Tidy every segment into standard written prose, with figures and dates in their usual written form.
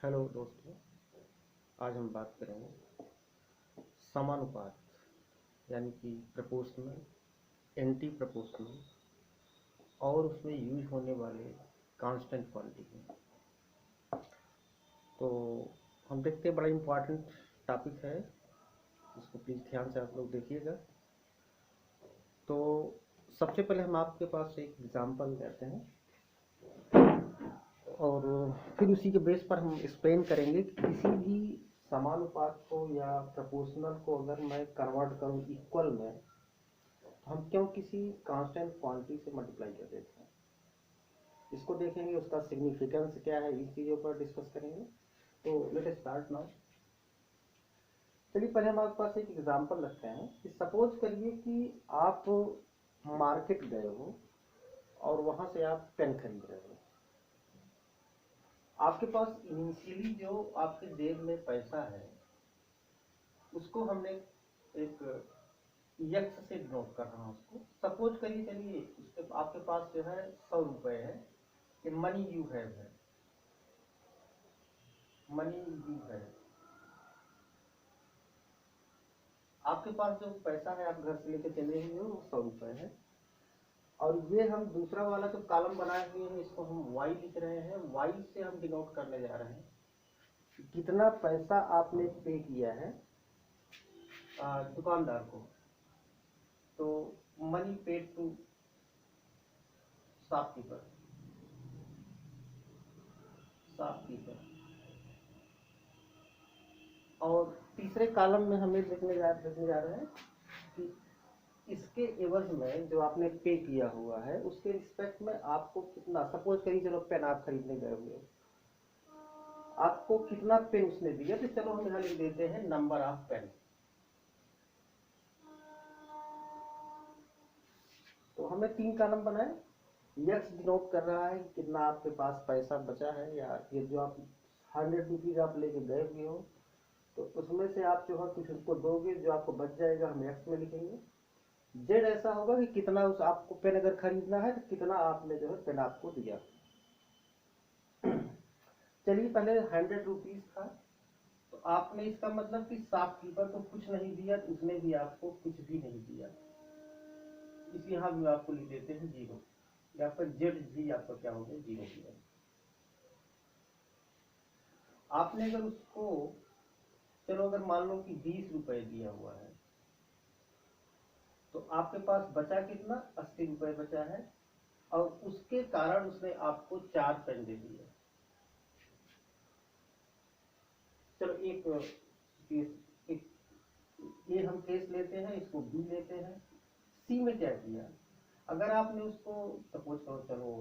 Hello दोस्तों, आज हम बात करेंगे समानुपात यानी कि प्रपोर्शनल, एंटी प्रपोर्शनल और उसमें यूज होने वाले कांस्टेंट क्वांटिटी। तो हम देखते हैं, बड़ा इम्पोर्टेंट टॉपिक है, इसको प्लीज़ ध्यान से आप लोग देखिएगा। तो सबसे पहले हम आपके पास एक एग्जांपल लेते हैं और फिर उसी के बेस पर हम एक्सप्लेन करेंगे कि किसी भी समानुपात को या प्रपोर्शनल को अगर मैं कन्वर्ट करूं इक्वल में, तो हम क्यों किसी कांस्टेंट क्वांटिटी से मल्टीप्लाई कर देते हैं, इसको देखेंगे। उसका सिग्निफिकेंस क्या है, इस चीज़ों पर डिस्कस करेंगे। तो लेट स्टार्ट नाउ। चलिए पहले हमारे पास एक एग्जांपल रखते हैं कि सपोज करिए कि आप मार्केट गए हो और वहां से आप पेन खरीद रहे हो। आपके पास इनिशियली जो आपके जेब में पैसा है उसको हमने एक यक्स से डिनोट कर रहा हूँ। उसको सपोज करिए, चलिए उसके आपके पास जो है 100 रुपए है, कि मनी यू हैव है, मनी यू है। आपके पास जो पैसा है आप घर से लेकर चले हुए हो वो 100 रुपए है। और ये हम दूसरा वाला जो कॉलम बनाए हुए हैं इसको हम वाई लिख रहे हैं। वाई से हम डिनोट करने जा रहे हैं कितना पैसा आपने पे किया है दुकानदार को। तो money paid to shopkeeper, shopkeeper. और तीसरे कॉलम में हमें लिखने जा रहे हैं कि इसके एवज में जो आपने पे किया हुआ है उसके रिस्पेक्ट में आपको कितना, सपोज करिए चलो पेन आप खरीदने गए हुए, आपको कितना पेन उसने दिया, तो चलो हम यहाँ लिख देते हैं नंबर ऑफ पेन। तो हमने 3 कॉलम बनाए। यक्स डिनोट कर रहा है कितना आपके पास पैसा बचा है, या ये जो आप 100 रुपीज आप लेके गए हुए हो, तो उसमें से आप जो है कुछ उसको दोगे, जो आपको बच जाएगा हम एक्स में लिखेंगे। जेड ऐसा होगा कि कितना उस आपको पेन अगर खरीदना है तो कितना आपने जो है पेन आपको दिया। चलिए पहले 100 रुपीज था, तो आपने इसका मतलब कि शॉपकीपर को कुछ नहीं दिया, तो उसने भी आपको कुछ भी नहीं दिया। इस यहाँ भी आपको लिख देते हैं 0। यहाँ पर जेड भी आपका क्या हो गया, 0 दिया। आपने अगर उसको, चलो अगर मान लो कि 20 रुपए दिया हुआ है, तो आपके पास बचा कितना, 80 रुपए बचा है। और उसके कारण उसने आपको 4 पेन दे दिए। चलो एक ये हम केस लेते हैं, इसको बी लेते हैं। सी में क्या किया, अगर आपने उसको सपोज करो चलो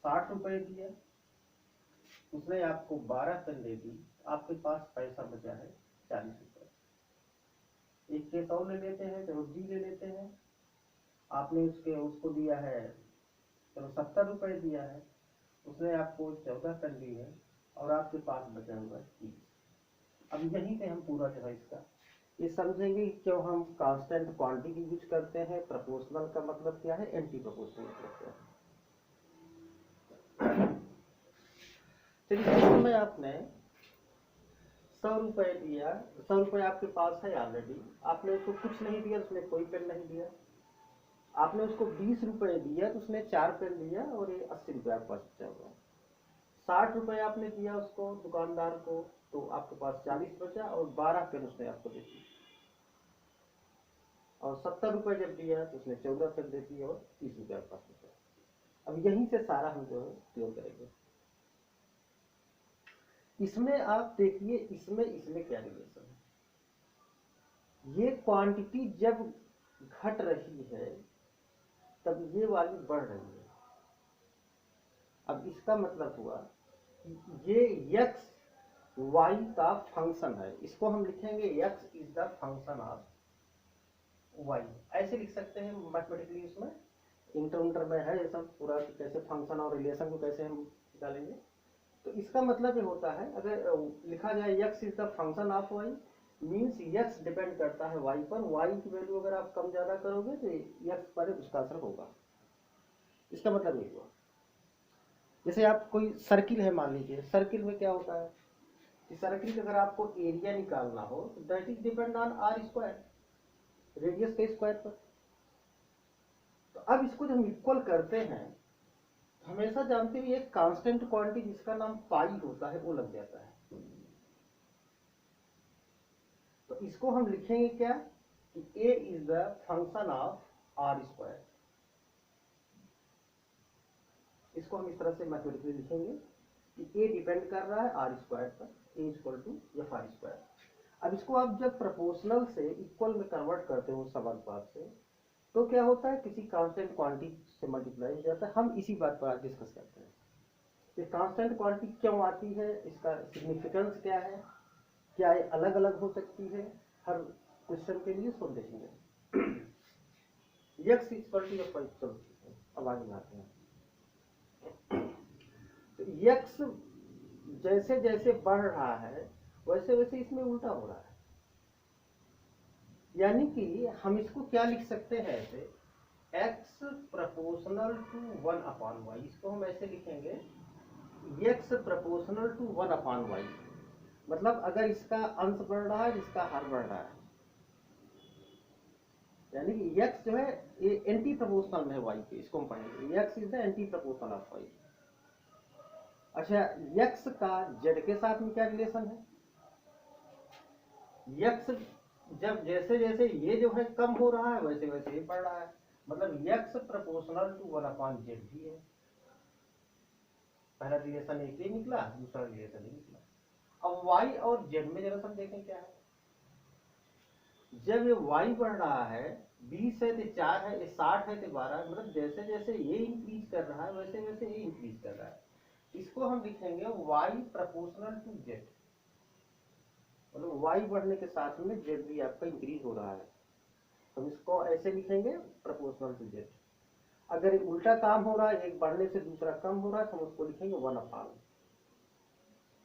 60 रुपए दिया, उसने आपको 12 पेन दे दी, आपके पास पैसा बचा है 40 रुपए। एक केस और ले लेते हैं, चलो डी ले लेते हैं। आपने उसको दिया है, चलो 70 रुपए दिया है, उसने आपको 14 पेन दी है और आपके पास बचा हुआ 30। अब यहीं पे हम पूरा जो है इसका ये समझेंगे कि क्यों हम कांस्टेंट क्वांटिटी यूज करते हैं, प्रोपोर्शनल का मतलब क्या है, एंटी प्रोपोर्शनल मतलब क्या है। चलिए इस समय आपने 100 रुपए दिया, 100 रुपए आपके पास है ऑलरेडी, आपने उसको कुछ नहीं दिया, उसने कोई पेन नहीं दिया। आपने उसको 20 रुपए दिया तो उसने 4 पेन दिया और ये 80 रुपए आपके पास बचा हुआ। 60 रुपए आपने दिया उसको दुकानदार को, तो आपके पास 40 बचा और 12 पेन उसने आपको दे दी। और 70 रुपए जब दिया तो उसने 14 पेन दे दी और 30 रुपए आपके पास बचा। अब यहीं से सारा हम जो है क्लियर करेंगे। इसमें आप देखिए, इसमें इसमें क्या रिलेशन है। ये क्वांटिटी जब घट रही है तब ये वाली बढ़ रही है। अब इसका मतलब हुआ ये x y का फंक्शन है, इसको हम लिखेंगे x is the function of y। ऐसे लिख सकते हैं मैथमेटिकली। इसमें इंटर में है ये सब पूरा, कैसे फंक्शन और रिलेशन को कैसे हम निकालेंगे। तो इसका मतलब ये होता है, अगर लिखा जाए x is the function of y, means x depend करता है y पर। y की वैल्यू अगर आप कम ज्यादा करोगे तो x पर उसका असर होगा। इसका मतलब ये हुआ, जैसे आप कोई सर्किल है मान लीजिए, सर्किल में क्या होता है, कि सर्किल का अगर आपको एरिया निकालना हो तो that is depend on r square, radius के स्क्वायर पर। तो अब इसको जब हम इक्वल करते हैं, हमेशा जानते हुए एक कांस्टेंट क्वांटिटी जिसका नाम पाई होता है वो लग जाता है। तो इसको हम लिखेंगे क्या कि a is the function of r square. इसको हम इस तरह से मैथमेटिकली लिखेंगे कि a डिपेंड कर रहा है आर स्क्वायर पर, a equal to f r square. अब इसको आप जब प्रोपोर्शनल से इक्वल में कन्वर्ट करते हो समानुपात से, तो क्या होता है, किसी कांस्टेंट क्वांटिटी से मल्टीप्लाई हो जाता है। हम इसी बात पर आज डिस्कस करते हैं कि कांस्टेंट क्वांटिटी क्यों आती है, इसका सिग्निफिकेंस क्या है, क्या ये अलग अलग हो सकती है हर क्वेश्चन के लिए, सब देखेंगे। x equal to f i, अब आगे आते हैं। तो x जैसे जैसे बढ़ रहा है वैसे वैसे इसमें उल्टा हो रहा है, यानी कि हम इसको क्या लिख सकते हैं ऐसे, x प्रोपोर्शनल टू 1/y। इसको हम ऐसे लिखेंगे x प्रोपोर्शनल टू 1/y। मतलब अगर इसका अंश बढ़ रहा है, इसका हर बढ़ रहा है, यानी कि x जो है ये एंटी प्रोपोर्शनल में है y के, इसको हम पढ़ेंगे। x is the anti proportional of y। अच्छा, x का z के साथ में क्या रिलेशन है, x जब जैसे जैसे ये जो है कम हो रहा है वैसे वैसे ये बढ़ रहा है, मतलब x प्रोपोर्शनल टू 1/z भी है। पहला रिलेशन एक ये निकला, दूसरा रिलेशन ये निकला। अब y और z में जरा सब देखें क्या है। जब ये y बढ़ रहा है, 20 है तो 4 है, ये 60 है तो 12 है, मतलब जैसे जैसे ये इंक्रीज कर रहा है वैसे वैसे ये इंक्रीज कर रहा है। इसको हम लिखेंगे y प्रोपोर्शनल टू z, मतलब y बढ़ने के साथ में z भी आपका इंक्रीज हो रहा है। हम इसको ऐसे लिखेंगे प्रोपोर्शनल टू z। अगर एक उल्टा काम हो रहा है, एक बढ़ने से दूसरा कम हो रहा है, तो हम उसको लिखेंगे 1/।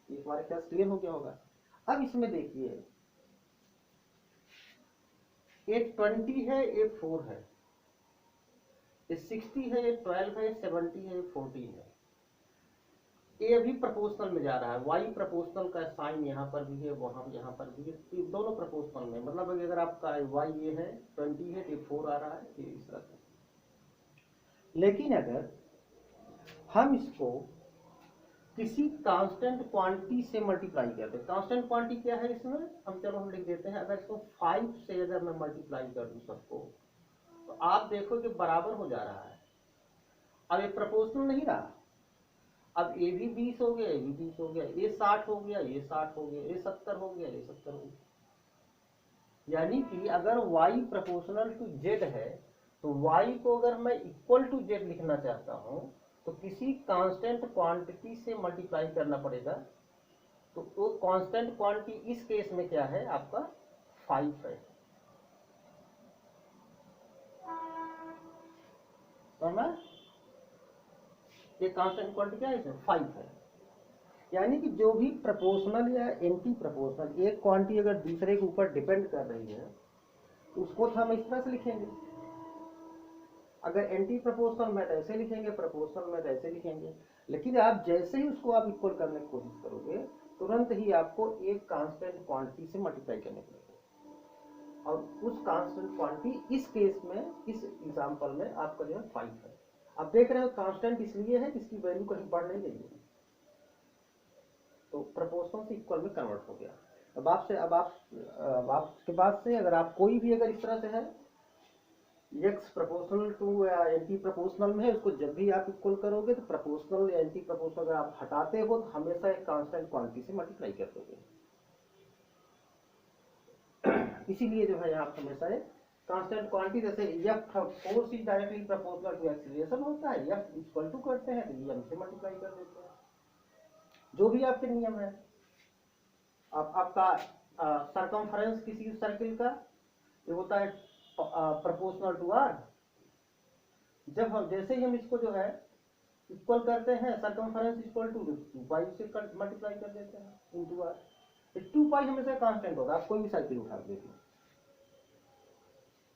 ये हमारे ख्याल क्लियर हो गया होगा। अब इसमें देखिए, ये 20 है, ये 4 है, ये 60 है, ये 12 है, 70 है, 14 है। ये अभी प्रोपोर्शनल में जा रहा है, y प्रोपोर्शनल का साइन यहाँ पर भी है, वहां यहाँ पर भी है, दोनों प्रोपोर्शनल में। मतलब अगर आपका y ये है 20 है तो 4 आ रहा है, ये इस तरह से। लेकिन अगर हम इसको किसी कांस्टेंट क्वांटिटी से मल्टीप्लाई करते हैं, कांस्टेंट क्वांटिटी क्या है इसमें, हम लिख देते हैं। अगर इसको 5 से अगर मैं मल्टीप्लाई कर दूं सबको, तो आप देखो कि बराबर हो जा रहा है। अब ये प्रोपोर्शनल नहीं रहा, अब ये भी 20 हो गया, ये भी 20 हो गया, ये 60 हो गया, ये 60 हो गया, ये 70 हो गया, ये 70 हो गया। यानी कि अगर y प्रोपोर्शनल टू z है, तो y को अगर मैं इक्वल टू z लिखना चाहता हूं तो किसी कांस्टेंट क्वांटिटी से मल्टीप्लाई करना पड़ेगा। तो वो कांस्टेंट क्वांटिटी इस केस में क्या है आपका 5 है। समझ, ये कांस्टेंट क्वांटिटी क्या है इसमें 5 है। यानी कि जो भी प्रोपोर्शनल या एंटी प्रोपोर्शनल एक क्वांटिटी अगर दूसरे के ऊपर डिपेंड कर रही है, तो उसको तो हम इस तरह से लिखेंगे। अगर एंटी प्रोपोर्शनल में ऐसे लिखेंगे, प्रोपोर्शनल में ऐसे लिखेंगे। लेकिन आप जैसे ही उसको आप इक्वल करने की कोशिश करोगे, तुरंत ही आपको एक कांस्टेंट क्वांटिटी से मल्टीप्लाई करने पड़ेगा, और उस कांस्टेंट क्वांटिटी इस केस में, इस एग्जांपल में आपका जो है 5 है। आप देख रहे हो कांस्टेंट इसलिए है कि इसकी वैल्यू कहीं बढ़ नहीं रही है, तो प्रोपोर्शनल से इक्वल में कन्वर्ट हो गया। अब आपके बाद से अगर आप कोई भी अगर इस तरह से है, x प्रोपोर्शनल टू या एंटी प्रोपोर्शनल में है, उसको जब भी आप इक्वल करोगे तो प्रोपोर्शनल या एंटी प्रोपोर्शनल अगर आप हटाते हो तो हमेशा एक कांस्टेंट क्वांटिटी से मल्टीप्लाई कर दोगे। इसीलिए जो है यहाँ हमेशा एक कांस्टेंट क्वांटिटी, जैसे f force is directly proportional to acceleration होता है, f इक्वल टू करते हैं तो m से मल्टीप्लाई कर देते हैं। जो भी आपके नियम है, आपका सरकमफरेंस किसी सर्किल का ये होता है प्रोपोर्शनल टू r। जब हम जैसे ही हम इसको जो है इक्वल करते हैं, सरकमफरेंस इक्वल टू 2π से मल्टीप्लाई कर देते हैं इनटू r। 2π हमेशा कांस्टेंट होगा, आप कोई भी सर्किल उठा देखिए।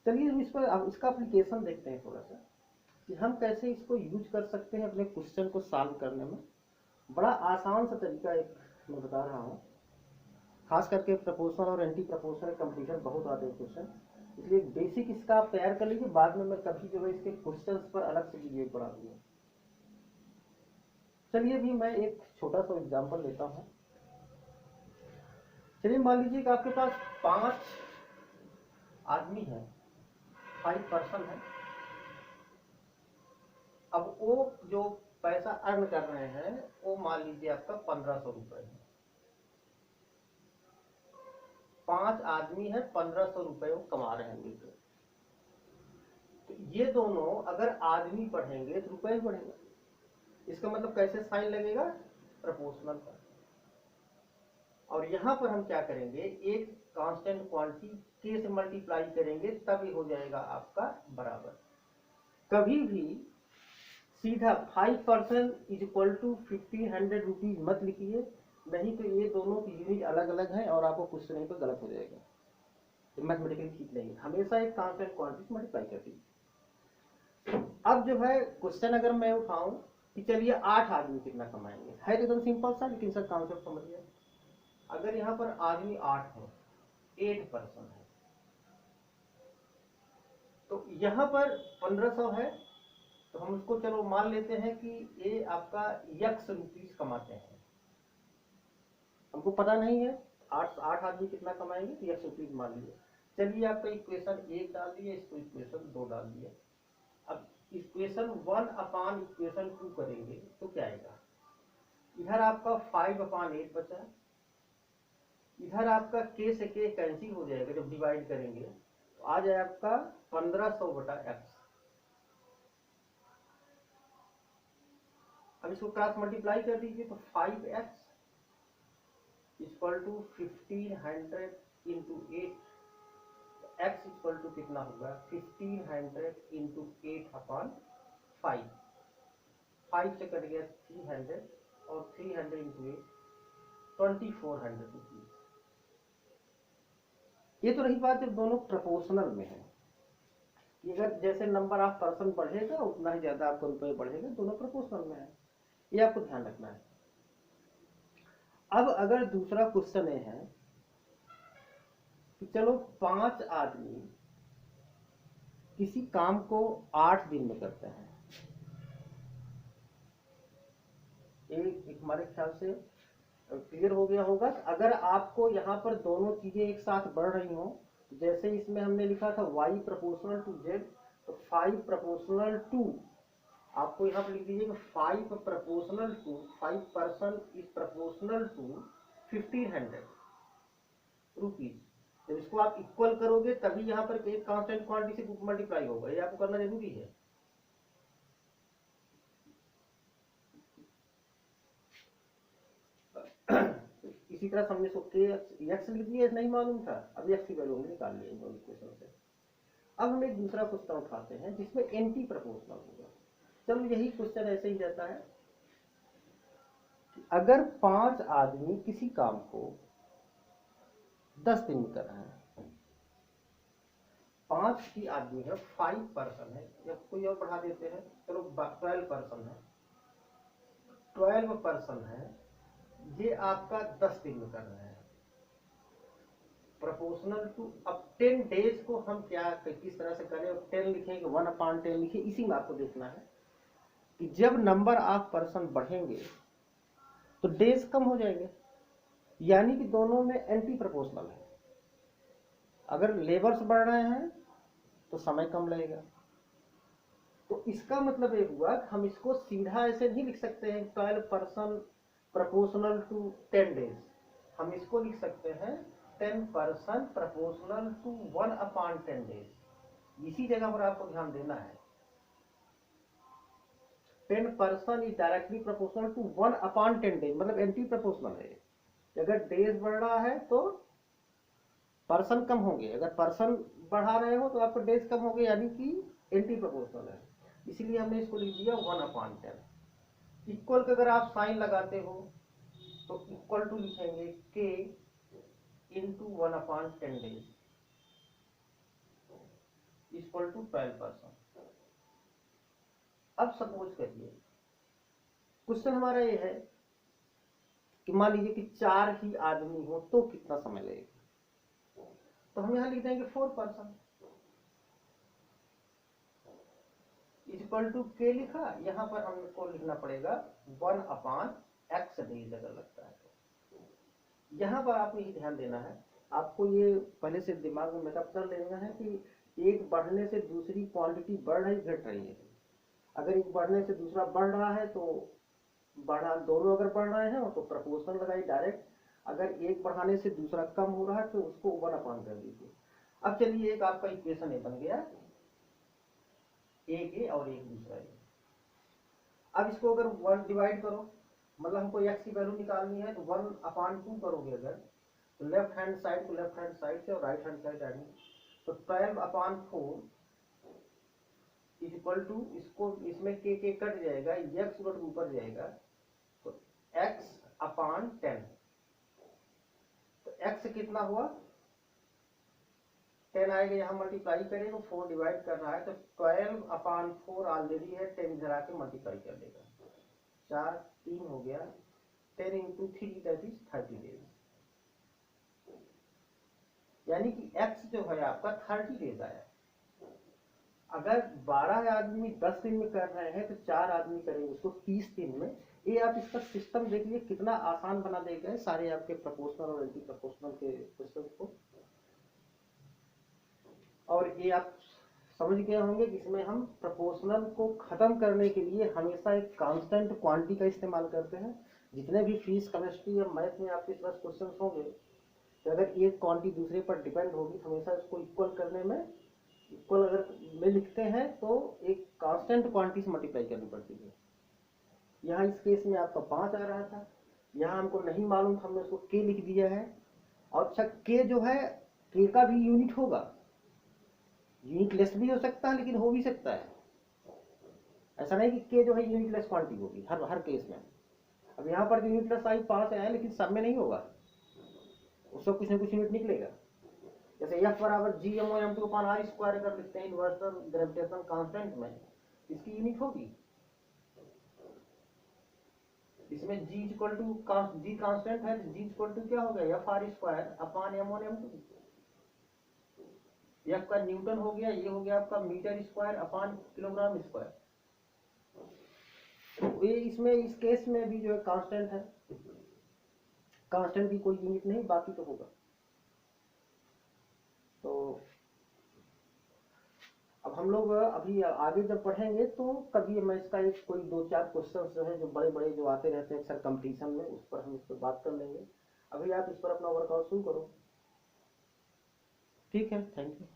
चलिए इस पर अब इसका एप्लीकेशन देखते हैं थोड़ा सा, कि हम कैसे इसको यूज कर सकते हैं अपने क्वेश्चन को सॉल्व करने में। बड़ा आसान सा तरीका एक मैं बता रहा हूँ। खास करके प्रपोर्शनल और एंटी प्रपोर्शनल कंपटीशन बहुत आते हैं क्वेश्चन, इसलिए बेसिक इसका आप तैयार कर लीजिए, बाद में मैं कभी जो है इसके क्वेश्चंस पर अलग से वीडियो बना दूंगा। चलिए अभी मैं एक छोटा सा एग्जांपल लेता हूँ। चलिए मान लीजिए कि आपके पास 5 आदमी हैं, 5 पर्सन है। अब वो जो पैसा अर्न कर रहे हैं वो मान लीजिए आपका 1500 रुपए है। 5 आदमी है, 1500 रुपए वो कमा रहे हैं मिलकर। तो ये दोनों अगर आदमी बढ़ेंगे तो रुपए बढ़ेगा। इसका मतलब कैसे साइन लगेगा, प्रपोर्शनल का। और यहां पर हम क्या करेंगे, एक कांस्टेंट क्वांटिटी के से मल्टीप्लाई करेंगे, तब ये हो जाएगा आपका बराबर। कभी भी सीधा 5% इज इक्वल टू 1500 रुपीज मत लिखिए, नहीं तो ये दोनों की यूनिट अलग अलग है और आपको कुछ नहीं पर गलत हो जाएगा, तो मैथमेटिकली ठीक नहीं है। हमेशा एक कांस्टेंट क्वांटिटी मल्टीप्लाई कर दीजिए। अब जो है क्वेश्चन अगर मैं उठाऊं कि चलिए 8 आदमी कितना कमाएंगे, है तो एकदम सिंपल सा, लेकिन सर कॉन्सेप्ट समझिए। अगर यहाँ पर आदमी 8 है, 8 पर्सन है, तो यहाँ पर 1500 है, तो हम उसको चलो मान लेते हैं कि ये आपका यक्स रुपीज कमाते हैं। हमको पता नहीं है 8 आदमी कितना कमाएंगे, तो यक्स रुपीज मान लिए। चलिए आपका इक्वेशन 1 डाल दिए, इसको इक्वेशन 2 डाल दिए। अब इक्वेशन 1 अपान इक्वेशन 2 करेंगे तो क्या आएगा, इधर आपका 5/8 बचा, इधर आपका k से k कैंसिल हो जाएगा जब डिवाइड करेंगे, तो आ जाए आपका 1500/x। अब इसको क्रॉस मल्टीप्लाई कर दीजिए, तो 5x equal to 1500 into 8, x equal to कितना होगा 1500 इंटू 8/5। 5 से कट गया 300 और 300 इंटू 8 2400 रुपीज। ये तो रही बात जब दोनों प्रपोर्शनल में है, अगर जैसे नंबर ऑफ पर्सन बढ़ेगा उतना ही ज्यादा आपको रुपए बढ़ेगा, दोनों प्रपोर्शनल में है, ये आपको ध्यान रखना है। अब अगर दूसरा क्वेश्चन ये है कि चलो 5 आदमी किसी काम को 8 दिन में करते हैं, एक हमारे ख्याल से क्लियर हो गया होगा। अगर आपको यहाँ पर दोनों चीजें एक साथ बढ़ रही हो, जैसे इसमें हमने लिखा था y प्रोपोर्शनल टू z, तो 5 प्रोपोर्शनल टू, आपको यहाँ पर लिख दीजिए 5 proportional to 5 person is proportional to 1500 rupees. जब इसको आप इक्वल करोगे तभी यहाँ पर एक कांस्टेंट क्वांटिटी से मल्टीप्लाई होगा, ये आपको करना जरूरी है। इसी तरह हमने इसको के एक्स लिख दिया, नहीं मालूम था, अब एक्स की वैल्यू हमने निकाल लिया इन दोनों इक्वेशन से। अब हम एक दूसरा क्वेश्चन उठाते हैं जिसमें एंटी प्रपोर्शनल होगा। चलो यही क्वेश्चन ऐसे ही रहता है कि अगर 5 आदमी किसी काम को 10 दिन में कर रहे हैं, 5 की आदमी है, 5 पर्सन है, या कोई और बढ़ा देते हैं, चलो 12 पर्सन है, 12 पर्सन है, ये आपका 10 दिन में कर रहे हैं प्रोपोर्शनल टू। अब 10 डेज को हम क्या किस तरह से करें, 10 लिखेंगे 1/10 लिखे, इसी में आपको देखना है कि जब नंबर ऑफ पर्सन बढ़ेंगे तो डेज कम हो जाएंगे, यानी कि दोनों में एंटी प्रोपोर्शनल है। अगर लेबर्स बढ़ रहे हैं तो समय कम लगेगा, तो इसका मतलब ये हुआ कि हम इसको सीधा ऐसे नहीं लिख सकते हैं 12 पर्सन प्रोपोर्शनल टू 10 डेज, हम इसको लिख सकते हैं 10 पर्सन प्रोपोर्शनल टू 1/10 डेज। इसी जगह पर आपको ध्यान देना है, 10 person is directly proportional to 1/10 days, मतलब एंटी प्रोपोर्शनल है। अगर डेज बढ़ रहा है तो पर्सन कम होंगे, अगर पर्सन बढ़ा रहे हो तो आपको डेज कम होंगे, यानी कि एंटी प्रोपोर्शनल है। इसीलिए हमने इसको लिख दिया 1/10। इक्वल का अगर आप साइन लगाते हो तो इक्वल टू लिखेंगे k into 1/10 days equal to 12%। अब सपोज करिए क्वेश्चन हमारा ये है कि मान लीजिए कि 4 ही आदमी हो तो कितना समय लगेगा, तो हम यहाँ लिख देंगे 4 पर्सन इक्वल टू के लिखा, यहाँ पर हमको लिखना पड़ेगा 1/x डेज अगर लगता है तो। यहाँ पर आपको ये ध्यान देना है, आपको ये पहले से दिमाग में मेकअप कर लेना है कि एक बढ़ने से दूसरी क्वांटिटी बढ़ रही घट रही है। अगर एक बढ़ने से दूसरा बढ़ रहा है तो बढ़ा, दोनों अगर बढ़ रहे हैं तो प्रपोर्शनल लगाइए डायरेक्ट, अगर एक बढ़ाने से दूसरा कम हो रहा है तो उसको 1/, कर दीजिए। अब चलिए एक आपका इक्वेशन ये बन गया, एक ए और एक दूसरा ए। अब इसको अगर 1 डिवाइड करो, मतलब हमको x की वैल्यू निकालनी है तो 1/2 करोगे अगर, तो लेफ्ट हैंड साइड को लेफ्ट हैंड साइड से और राइट हैंड साइड ऐड, तो 12/4 इक्वल टू, इसको इसमें के कट जाएगा, x ऊपर जाएगा तो x/10। तो x कितना हुआ 10 आएगा, यहाँ मल्टीप्लाई करेगा, 4 डिवाइड कर रहा है तो 12/4 ऑलरेडी है, 10 इधर आके मल्टीप्लाई कर लेगा, 4 3 हो गया, 10 इंटू 3 दैट इज 30 डेज। यानी कि x जो है आपका 30 डेज आया। अगर 12 आदमी 10 दिन में कर रहे हैं तो 4 आदमी करेंगे उसको 30 दिन में। ये आप इसका सिस्टम देख लीजिए कितना आसान बना देगा सारे आपके प्रोपोर्शनल और एंटी प्रोपोर्शनल के क्वेश्चन को। और ये आप समझ गए होंगे कि इसमें हम प्रोपोर्शनल को खत्म करने के लिए हमेशा एक कांस्टेंट क्वांटिटी का इस्तेमाल करते हैं। जितने भी फिजिक्स केमिस्ट्री या मैथ में आपके पास क्वेश्चन होंगे तो अगर एक क्वांटिटी दूसरे पर डिपेंड होगी तो हमेशा इसको इक्वल करने में, इक्वल अगर में लिखते हैं तो एक कांस्टेंट क्वांटिटी से मल्टीप्लाई करनी पड़ती है। यहाँ इस केस में आपका 5 आ रहा था, यहाँ हमको नहीं मालूम था, हमने उसको के लिख दिया है। और अच्छा के जो है, के का भी यूनिट होगा, यूनिटलेस भी हो सकता है लेकिन हो भी सकता है, ऐसा नहीं कि के जो है यूनिटलेस क्वांटिटी होगी हर केस में। अब यहाँ पर जो यूनिटलेस आई 5 आया लेकिन सब में नहीं होगा, उसका कुछ ना कुछ यूनिट निकलेगा। जैसे F बराबर G/m2/r² कर लिखते हैं यूनिवर्सल ग्रेविटेशन कांस्टेंट में, इसकी यूनिट होगी। इसमें G equal to G constant है, G इक्वल टू क्या हो गया Fr²/m1m2। ये आपका न्यूटन हो गया, ये हो गया आपका मीटर²/किलोग्राम²। तो ये इसमें इस केस में भी जो है कांस्टेंट है, कांस्टेंट की कोई यूनिट नहीं, बाकी तो होगा। तो अब हम लोग अभी आगे जब पढ़ेंगे तो कभी मैं इसका एक कोई 2-4 क्वेश्चन जो है जो बड़े बड़े जो आते रहते हैं अक्सर कंपटीशन में, उस पर हम इस पर बात कर लेंगे। अभी आप इस पर अपना वर्कआउट शुरू करो। ठीक है, थैंक यू।